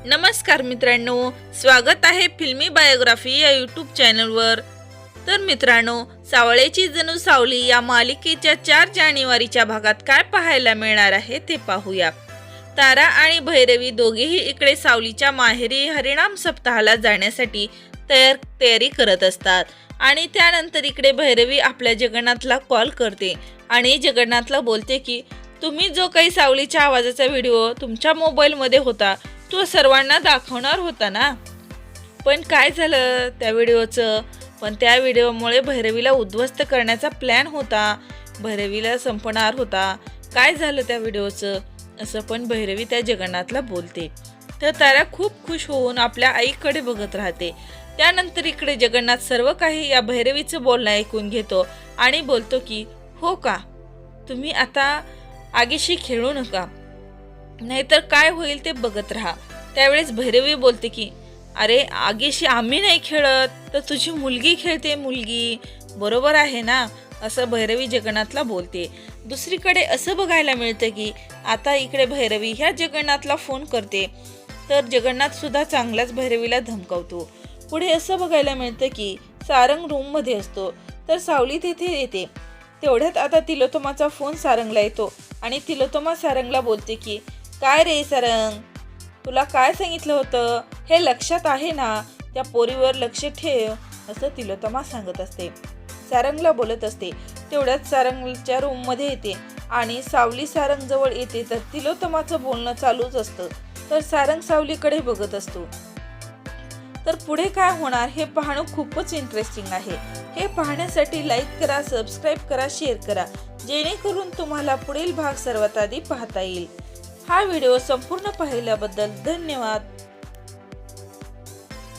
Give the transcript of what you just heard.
नमस्कार मित्रांनो, स्वागत आहे फिल्मी बायोग्राफी या यूट्यूब चॅनलवर। तर मित्रांनो, सावळेची जणू सावली या मालिकेच्या 4 जानेवारीच्या भागात काय पाहायला मिळणार आहे ते पाहूया। तारा आणि भैरवी दोघेही इकडे सावलीच्या माहेरी हरिनाम सप्ताहाला जाण्यासाठी तयारी करत असतात आणि त्यानंतर इकडे भैरवी आपल्या जगन्नाथला कॉल करते आणि जगन्नाथला बोलते की तुम्ही जो काही सावलीच्या आवाजाचा व्हिडिओ तुमच्या मोबाईलमध्ये होता तो सर्वांना दाखवणार होता ना, पण काय झालं त्या व्हिडिओचं? पण त्या व्हिडिओमुळे भैरवीला उद्ध्वस्त करण्याचा प्लॅन होता, भैरवीला संपणार होता। काय झालं त्या व्हिडिओचं असं पण भैरवी त्या जगन्नाथला बोलते। तर तारा खूप खुश होऊन आपल्या आईकडे बघत राहते। त्यानंतर इकडे जगन्नाथ सर्व काही या भैरवीचं बोलणं ऐकून घेतो आणि बोलतो की हो का, तुम्ही आता आगीशी खेळू नका, नाहीतर काय होईल ते बघत राहा। त्यावेळेस भैरवी बोलते की अरे आगीशी आम्ही नाही खेळत, तर तुझी मुलगी खेळते, मुलगी बरोबर आहे ना, असं भैरवी जगन्नाथला बोलते। दुसरीकडे असं बघायला मिळतं की आता इकडे भैरवी ह्या जगन्नाथला फोन करते, तर जगन्नाथ सुद्धा चांगलाच भैरवीला धमकावतो। पुढे असं बघायला मिळतं की सारंग रूममध्ये असतो, तर सावली तिथे येते। तेवढ्यात आता तिलोत्तमाचा फोन सारंगला येतो आणि तिलोत्तमा सारंगला बोलते की काय रे सारंग, तुला काय सांगितलं होतं हे लक्षात आहे ना, त्या पोरीवर लक्ष ठेव, असं तिलोत्तमा सांगत असते। सारंगला बोलत असते। तेवढ्यात सारंगच्या रूममध्ये येते आणि सावली सारंग जवळ येते, तर तिलोत्तमाचं बोलणं चालूच असतं, तर सारंग सावलीकडे बघत असतो। तर पुढे काय होणार हे पाहणं खूपच इंटरेस्टिंग आहे। हे पाहण्यासाठी लाईक करा, सबस्क्राईब करा, शेअर करा, जेणेकरून तुम्हाला पुढील भाग सर्वात आधी पाहता येईल। हा व्हिडिओ संपूर्ण पाहिल्याबद्दल धन्यवाद।